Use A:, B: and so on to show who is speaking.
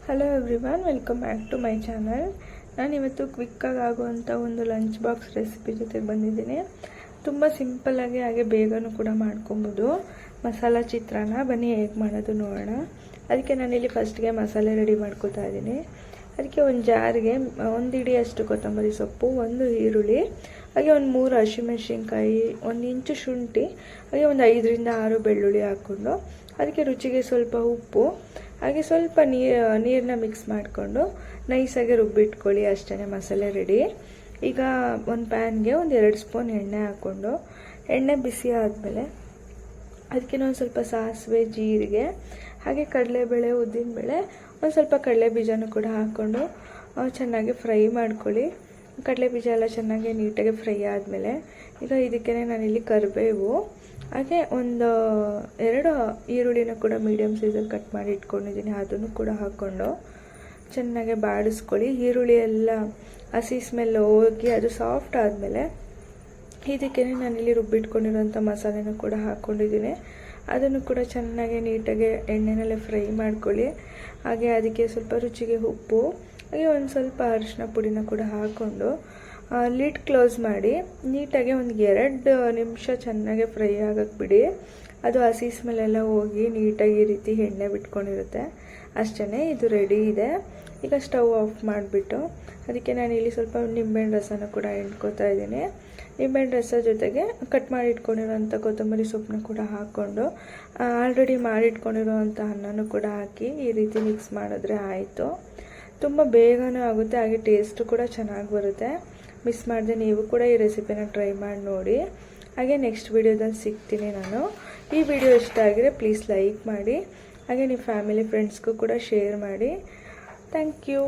A: Hello everyone, welcome back to my channel. ನಾನು ಇವತ್ತು ಕ್ವಿಕ್ಕಾಗಿ ಆಗುವಂಥ ಒಂದು ಲಂಚ್ ಬಾಕ್ಸ್ ರೆಸಿಪಿ ಜೊತೆಗೆ ಬಂದಿದ್ದೀನಿ. ತುಂಬ ಸಿಂಪಲ್ಲಾಗಿ ಹಾಗೆ ಬೇಗನೂ ಕೂಡ ಮಾಡ್ಕೊಬೋದು. ಮಸಾಲ ಚಿತ್ರಾನ್ನ ಬನ್ನಿ ಹೇಗೆ ಮಾಡೋದು ನೋಡೋಣ. ಅದಕ್ಕೆ ನಾನಿಲ್ಲಿ ಫಸ್ಟ್ಗೆ ಮಸಾಲೆ ರೆಡಿ ಮಾಡ್ಕೊತಾ ಇದ್ದೀನಿ. ಅದಕ್ಕೆ ಒಂದು ಜಾರಿಗೆ ಒಂದು ಹಿಡಿಯಷ್ಟು ಕೊತ್ತಂಬರಿ ಸೊಪ್ಪು, ಒಂದು ಈರುಳ್ಳಿ, ಹಾಗೆ ಒಂದು 3 ಹಸಿಮೆಣಸಿನ್ಕಾಯಿ, 1 ಇಂಚು ಶುಂಠಿ, ಹಾಗೆ ಒಂದು 5 ರಿಂದ 6 ಬೆಳ್ಳುಳ್ಳಿ ಹಾಕ್ಕೊಂಡು ಅದಕ್ಕೆ ರುಚಿಗೆ ಸ್ವಲ್ಪ ಉಪ್ಪು, ಹಾಗೆ ಸ್ವಲ್ಪ ನೀರನ್ನ ಮಿಕ್ಸ್ ಮಾಡಿಕೊಂಡು ನೈಸಾಗಿ ರುಬ್ಬಿಟ್ಕೊಳ್ಳಿ. ಅಷ್ಟೇ, ಮಸಾಲೆ ರೆಡಿ. ಈಗ ಒಂದು ಪ್ಯಾನ್ಗೆ ಒಂದು 2 ಸ್ಪೂನ್ ಎಣ್ಣೆ ಹಾಕ್ಕೊಂಡು ಎಣ್ಣೆ ಬಿಸಿ ಆದಮೇಲೆ ಅದಕ್ಕೆ ಒಂದು ಸ್ವಲ್ಪ ಸಾಸಿವೆ, ಜೀರಿಗೆ, ಹಾಗೆ ಕಡಲೆಬೇಳೆ, ಉದ್ದಿನಬೇಳೆ, ಒಂದು ಸ್ವಲ್ಪ ಕಡಲೆ ಬೀಜನೂ ಕೂಡ ಹಾಕ್ಕೊಂಡು ಚೆನ್ನಾಗಿ ಫ್ರೈ ಮಾಡ್ಕೊಳ್ಳಿ. ಕಡಲೆ ಬೀಜ ಎಲ್ಲ ಚೆನ್ನಾಗಿ ನೀಟಾಗಿ ಫ್ರೈ ಆದಮೇಲೆ ಈಗ ಇದಕ್ಕೆ ನಾನಿಲ್ಲಿ ಕರಿಬೇವು, ಹಾಗೆ ಒಂದು 2 ಈರುಳ್ಳಿನ ಕೂಡ ಮೀಡಿಯಮ್ ಸೈಜಲ್ಲಿ ಕಟ್ ಮಾಡಿ ಇಟ್ಕೊಂಡಿದ್ದೀನಿ, ಅದನ್ನು ಕೂಡ ಹಾಕ್ಕೊಂಡು ಚೆನ್ನಾಗಿ ಬಾಡಿಸ್ಕೊಳ್ಳಿ. ಈರುಳ್ಳಿ ಎಲ್ಲ ಹಸಿ ಸ್ಮೆಲ್ ಹೋಗಿ ಅದು ಸಾಫ್ಟ್ ಆದಮೇಲೆ ಇದಕ್ಕೆ ನಾನಿಲ್ಲಿ ರುಬ್ಬಿಟ್ಕೊಂಡಿರೋಂಥ ಮಸಾಲೆನೂ ಕೂಡ ಹಾಕ್ಕೊಂಡಿದ್ದೀನಿ. ಅದನ್ನು ಕೂಡ ಚೆನ್ನಾಗಿ ನೀಟಾಗಿ ಎಣ್ಣೆನಲ್ಲೇ ಫ್ರೈ ಮಾಡ್ಕೊಳ್ಳಿ. ಹಾಗೆ ಅದಕ್ಕೆ ಸ್ವಲ್ಪ ರುಚಿಗೆ ಉಪ್ಪು, ಹಾಗೆ ಒಂದು ಸ್ವಲ್ಪ ಅರಿಶಿನ ಪುಡಿನ ಕೂಡ ಹಾಕ್ಕೊಂಡು ಲಿಡ್ ಕ್ಲೋಸ್ ಮಾಡಿ ನೀಟಾಗಿ ಒಂದು 2 ನಿಮಿಷ ಚೆನ್ನಾಗಿ ಫ್ರೈ ಆಗಕ್ಕೆ ಬಿಡಿ. ಅದು ಹಸಿ ಸ್ಮೆಲ್ಲೆಲ್ಲ ಹೋಗಿ ನೀಟಾಗಿ ಈ ರೀತಿ ಎಣ್ಣೆ ಬಿಟ್ಕೊಂಡಿರುತ್ತೆ. ಅಷ್ಟೇ, ಇದು ರೆಡಿ ಇದೆ. ಈಗ ಸ್ಟವ್ ಆಫ್ ಮಾಡಿಬಿಟ್ಟು ಅದಕ್ಕೆ ನಾನು ಇಲ್ಲಿ ಸ್ವಲ್ಪ ನಿಂಬೆಹಣ್ಣು ರಸನ ಕೂಡ ಹಿಂಡ್ಕೊತಾ ಇದ್ದೀನಿ. ನಿಂಬೆಹಣ್ಣು ರಸ ಜೊತೆಗೆ ಕಟ್ ಮಾಡಿ ಇಟ್ಕೊಂಡಿರೋಂಥ ಕೊತ್ತಂಬರಿ ಸೊಪ್ಪನ್ನ ಕೂಡ ಹಾಕ್ಕೊಂಡು ಆಲ್ರೆಡಿ ಮಾಡಿಟ್ಕೊಂಡಿರೋವಂಥ ಅನ್ನನೂ ಕೂಡ ಹಾಕಿ ಈ ರೀತಿ ಮಿಕ್ಸ್ ಮಾಡಿದ್ರೆ ಆಯಿತು. ತುಂಬ ಬೇಗನೂ ಆಗುತ್ತೆ, ಹಾಗೆ ಟೇಸ್ಟು ಕೂಡ ಚೆನ್ನಾಗಿ ಬರುತ್ತೆ. ಮಿಸ್ ಮಾಡಿದೆ, ನೀವು ಕೂಡ ಈ ರೆಸಿಪಿನ ಟ್ರೈ ಮಾಡಿ ನೋಡಿ. ಹಾಗೆ ನೆಕ್ಸ್ಟ್ ವಿಡಿಯೋದಲ್ಲಿ ಸಿಗ್ತೀನಿ ನಾನು. ಈ ವಿಡಿಯೋ ಇಷ್ಟ ಆಗಿದ್ರೆ ಪ್ಲೀಸ್ ಲೈಕ್ ಮಾಡಿ, ಹಾಗೆ ನಿಮ್ಮ ಫ್ಯಾಮಿಲಿ ಫ್ರೆಂಡ್ಸ್ಗೂ ಕೂಡ ಶೇರ್ ಮಾಡಿ. Thank you.